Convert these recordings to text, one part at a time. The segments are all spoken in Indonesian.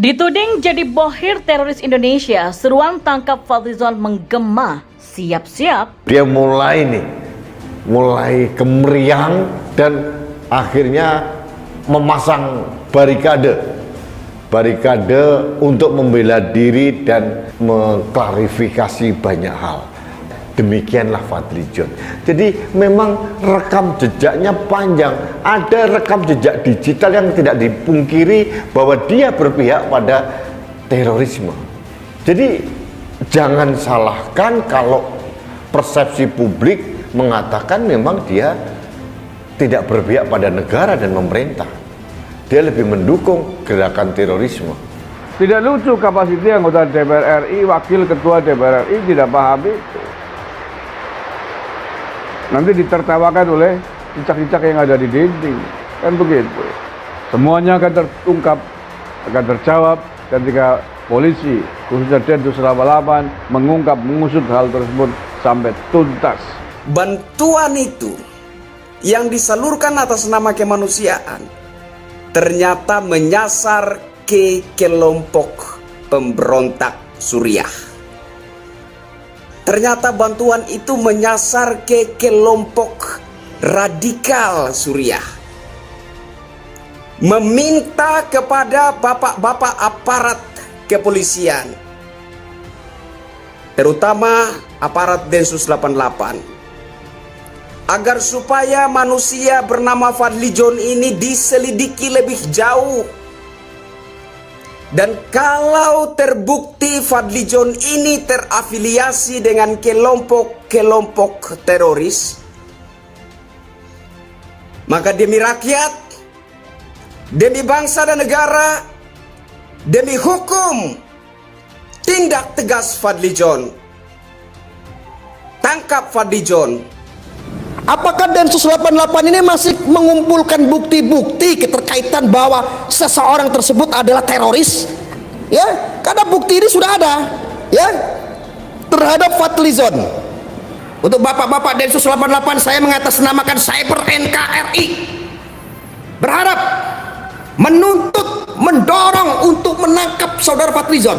Dituding jadi bohir teroris Indonesia, seruan tangkap Fadlizon menggema. Siap-siap. Dia mulai kemeriang dan akhirnya memasang barikade untuk membela diri dan mengklarifikasi banyak hal. Demikianlah Fadlizon. Jadi memang rekam jejaknya panjang. Ada rekam jejak digital yang tidak dipungkiri bahwa dia berpihak pada terorisme. Jadi jangan salahkan kalau persepsi publik mengatakan memang dia tidak berpihak pada negara dan pemerintah. Dia lebih mendukung gerakan terorisme. Tidak lucu kapasiti anggota DPR RI, wakil ketua DPR RI tidak paham itu. Nanti ditertawakan oleh cicak-cicak yang ada di dinding. Kan begitu. Semuanya akan terungkap, akan terjawab ketika polisi, khususnya Densus 88, mengusut hal tersebut sampai tuntas. Bantuan itu yang disalurkan atas nama kemanusiaan ternyata menyasar ke kelompok pemberontak Suriah. Ternyata bantuan itu menyasar ke kelompok radikal Suriah. Meminta kepada bapak-bapak aparat kepolisian, terutama aparat Densus 88, agar supaya manusia bernama Fadlizon ini diselidiki lebih jauh. Dan kalau terbukti Fadlizon ini terafiliasi dengan kelompok-kelompok teroris, maka demi rakyat, demi bangsa dan negara, demi hukum, tindak tegas Fadlizon. Tangkap Fadlizon. Apakah Densus 88 ini masih mengumpulkan bukti-bukti keterkaitan bahwa seseorang tersebut adalah teroris? Ya, karena bukti ini sudah ada, ya, terhadap Fadlizon. Untuk bapak-bapak Densus 88, saya mengatasnamakan Cyber NKRI berharap menuntut, mendorong untuk menangkap saudara Fadlizon.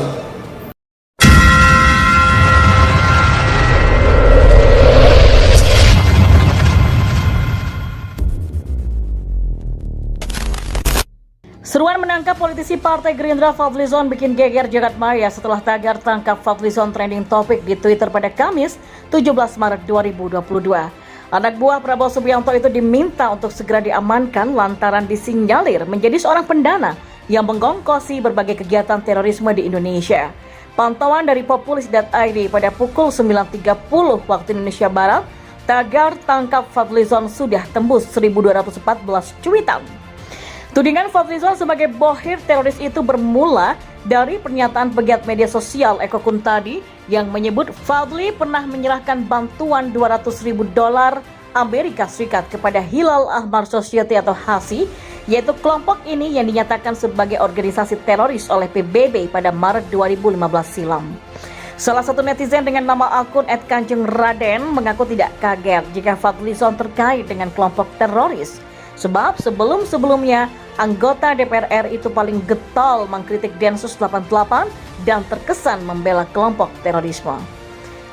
Seruan menangkap politisi Partai Gerindra Fadlizon bikin geger jagat maya setelah tagar tangkap Fadlizon trending topik di Twitter pada Kamis 17 Maret 2022. Anak buah Prabowo Subianto itu diminta untuk segera diamankan lantaran disinyalir menjadi seorang pendana yang menggongkosi berbagai kegiatan terorisme di Indonesia. Pantauan dari populis.id pada pukul 9.30 waktu Indonesia Barat, tagar tangkap Fadlizon sudah tembus 1.214 cuitan. Tudingan Fadlizon sebagai bohir teroris itu bermula dari pernyataan pegiat media sosial Eko Kuntadi yang menyebut Fadli pernah menyerahkan bantuan $200.000 Amerika Serikat kepada Hilal Ahmar Society atau HASI, yaitu kelompok ini yang dinyatakan sebagai organisasi teroris oleh PBB pada Maret 2015 silam. Salah satu netizen dengan nama akun @kanjengraden mengaku tidak kaget jika Fadlizon terkait dengan kelompok teroris. Sebab sebelum-sebelumnya anggota DPR RI itu paling getol mengkritik Densus 88 dan terkesan membela kelompok terorisme.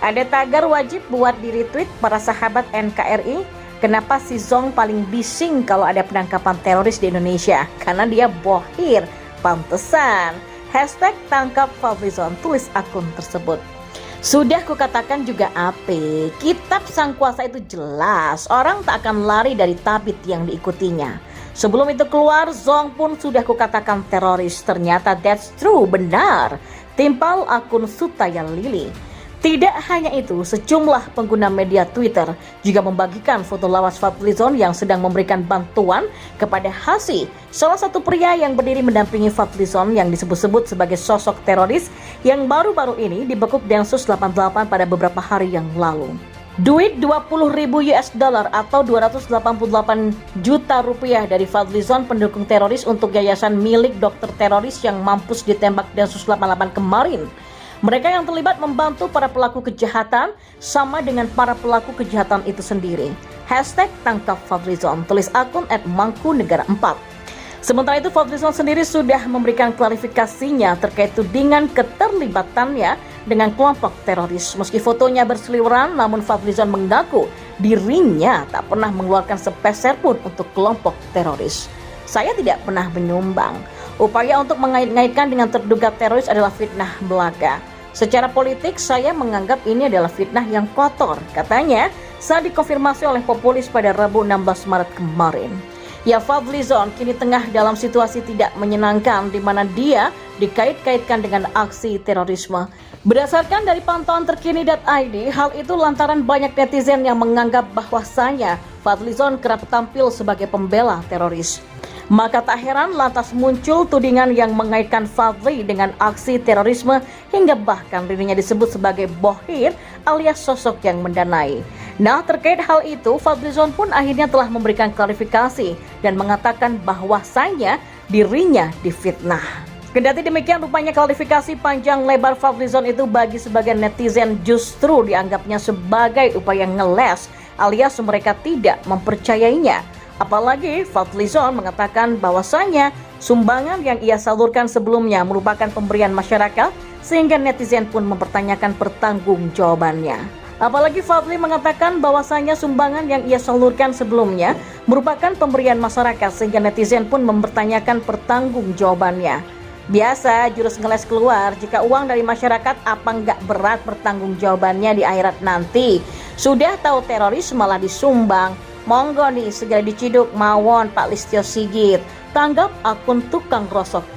Ada tagar wajib buat di retweet para sahabat NKRI. Kenapa si Zong paling bising kalau ada penangkapan teroris di Indonesia? Karena dia bohir, pantesan. #tangkap Fadlizon, tulis akun tersebut. Sudah kukatakan juga ape, kitab sang kuasa itu jelas, orang tak akan lari dari tabit yang diikutinya. Sebelum itu keluar, Zong pun sudah kukatakan teroris, ternyata that's true, benar. Timpal akun Sutaya Lili. Tidak hanya itu, sejumlah pengguna media Twitter juga membagikan foto lawas Fadlizon yang sedang memberikan bantuan kepada HASI, salah satu pria yang berdiri mendampingi Fadlizon yang disebut-sebut sebagai sosok teroris yang baru-baru ini dibekuk Densus 88 pada beberapa hari yang lalu. Duit $20.000 atau 288 juta rupiah dari Fadlizon pendukung teroris untuk yayasan milik dokter teroris yang mampus ditembak Densus 88 kemarin. Mereka yang terlibat membantu para pelaku kejahatan sama dengan para pelaku kejahatan itu sendiri. #tangkap Fadlizon, tulis akun @mangkunegara4. Sementara itu, Fadlizon sendiri sudah memberikan klarifikasinya terkait tudingan keterlibatannya dengan kelompok teroris. Meski fotonya berseliweran, namun Fadlizon mengaku dirinya tak pernah mengeluarkan sepeser pun untuk kelompok teroris. Saya tidak pernah menyumbang. Upaya untuk mengait-ngaitkan dengan terduga teroris adalah fitnah belaka. Secara politik, saya menganggap ini adalah fitnah yang kotor, katanya saat dikonfirmasi oleh Populis pada Rabu 16 Maret kemarin. Ya, Fadlizon kini tengah dalam situasi tidak menyenangkan di mana dia dikait-kaitkan dengan aksi terorisme. Berdasarkan dari pantauan terkini.id, hal itu lantaran banyak netizen yang menganggap bahwasanya Fadlizon kerap tampil sebagai pembela teroris. Maka tak heran lantas muncul tudingan yang mengaitkan Fadli dengan aksi terorisme hingga bahkan dirinya disebut sebagai bohir alias sosok yang mendanai. Nah, terkait hal itu, Fadlizon pun akhirnya telah memberikan klarifikasi dan mengatakan bahwasanya dirinya difitnah. Kendati demikian, rupanya klarifikasi panjang lebar Fadlizon itu bagi sebagian netizen justru dianggapnya sebagai upaya ngeles alias mereka tidak mempercayainya. Apalagi Fadlizon mengatakan bahwasanya sumbangan yang ia salurkan sebelumnya merupakan pemberian masyarakat sehingga netizen pun mempertanyakan pertanggungjawabannya. Apalagi Fadli mengatakan bahwasanya sumbangan yang ia salurkan sebelumnya merupakan pemberian masyarakat sehingga netizen pun mempertanyakan pertanggungjawabannya. Biasa jurus ngeles keluar, jika uang dari masyarakat apa nggak berat pertanggungjawabannya di akhirat nanti. Sudah tahu teroris malah disumbang. Monggo nih segera diciduk mawon Pak Listio Sigit. Tanggap akun tukang rosok _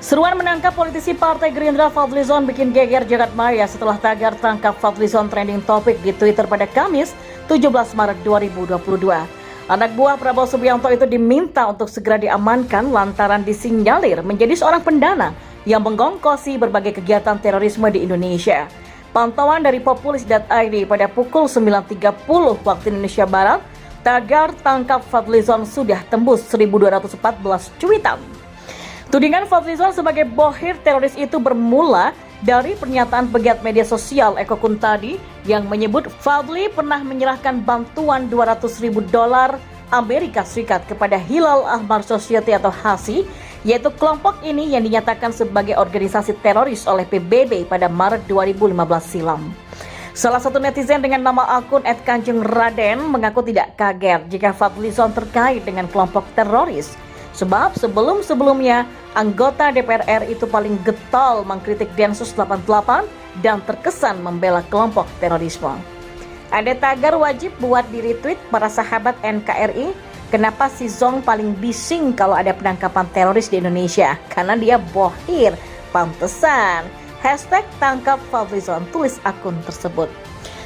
Seruan menangkap politisi Partai Gerindra Fadlizon bikin geger jagat maya setelah tagar tangkap Fadlizon trending topik di Twitter pada Kamis 17 Maret 2022. Anak buah Prabowo Subianto itu diminta untuk segera diamankan lantaran disinyalir menjadi seorang pendana yang menggongkosi berbagai kegiatan terorisme di Indonesia. Pantauan dari Populis.id pada pukul 9.30 waktu Indonesia Barat, tagar tangkap Fadlizon sudah tembus 1.214 cuitan. Tudingan Fadlizon sebagai bohir teroris itu bermula dari pernyataan pegiat media sosial Eko Kuntadi yang menyebut Fadli pernah menyerahkan bantuan $200.000 Amerika Serikat kepada Hilal Ahmar Society atau HASI, yaitu kelompok ini yang dinyatakan sebagai organisasi teroris oleh PBB pada Maret 2015 silam. Salah satu netizen dengan nama akun @kanjengraden mengaku tidak kaget jika Fadlizon terkait dengan kelompok teroris. Sebab sebelum-sebelumnya anggota DPR RI itu paling getol mengkritik Densus 88 dan terkesan membela kelompok terorisme. Ada tagar wajib buat di retweet para sahabat NKRI. Kenapa si Zong paling bising kalau ada penangkapan teroris di Indonesia? Karena dia bohir, pantesan. #tangkap Fadlizon, tulis akun tersebut.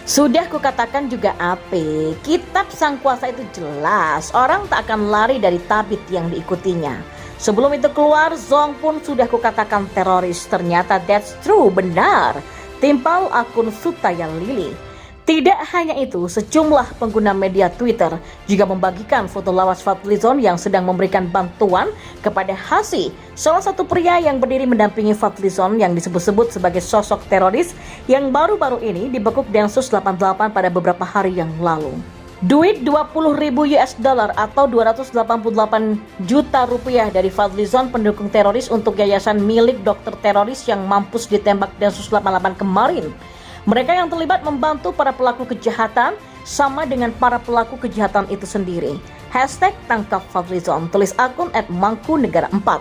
Sudah kukatakan juga apa, kitab sang kuasa itu jelas, orang tak akan lari dari tabit yang diikutinya. Sebelum itu keluar, Zong pun sudah kukatakan teroris, ternyata that's true, benar. Timpal akun Sutaya Lili. Tidak hanya itu, sejumlah pengguna media Twitter juga membagikan foto lawas Fadlizon yang sedang memberikan bantuan kepada HASI, salah satu pria yang berdiri mendampingi Fadlizon yang disebut-sebut sebagai sosok teroris yang baru-baru ini dibekuk Densus 88 pada beberapa hari yang lalu. Duit $20.000 atau 288 juta rupiah dari Fadlizon pendukung teroris untuk yayasan milik dokter teroris yang mampus ditembak Densus 88 kemarin. Mereka yang terlibat membantu para pelaku kejahatan sama dengan para pelaku kejahatan itu sendiri. #tangkap Fadlizon, tulis akun @mangkunegara4.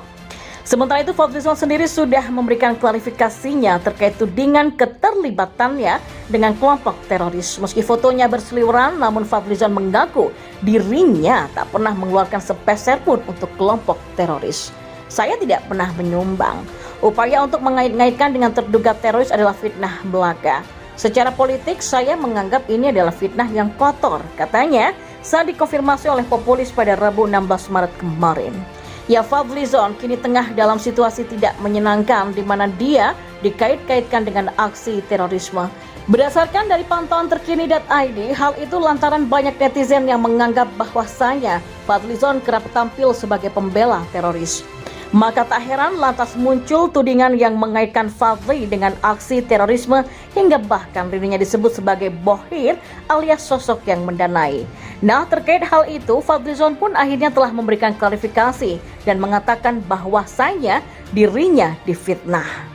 Sementara itu Fadlizon sendiri sudah memberikan klarifikasinya terkait tudingan keterlibatannya dengan kelompok teroris. Meski fotonya berseliweran, namun Fadlizon mengaku dirinya tak pernah mengeluarkan sepeser pun untuk kelompok teroris. Saya tidak pernah menyumbang. Upaya untuk mengait-ngaitkan dengan terduga teroris adalah fitnah belaka. Secara politik, saya menganggap ini adalah fitnah yang kotor, katanya saat dikonfirmasi oleh Populis pada Rabu 16 Maret kemarin. Ya, Fadlizon kini tengah dalam situasi tidak menyenangkan di mana dia dikait-kaitkan dengan aksi terorisme. Berdasarkan dari pantauan terkini.id, hal itu lantaran banyak netizen yang menganggap bahwasanya Fadlizon kerap tampil sebagai pembela teroris. Maka tak heran lantas muncul tudingan yang mengaitkan Fadli dengan aksi terorisme hingga bahkan dirinya disebut sebagai bohir alias sosok yang mendanai. Nah, terkait hal itu, Fadlizon pun akhirnya telah memberikan klarifikasi dan mengatakan bahwasanya dirinya difitnah.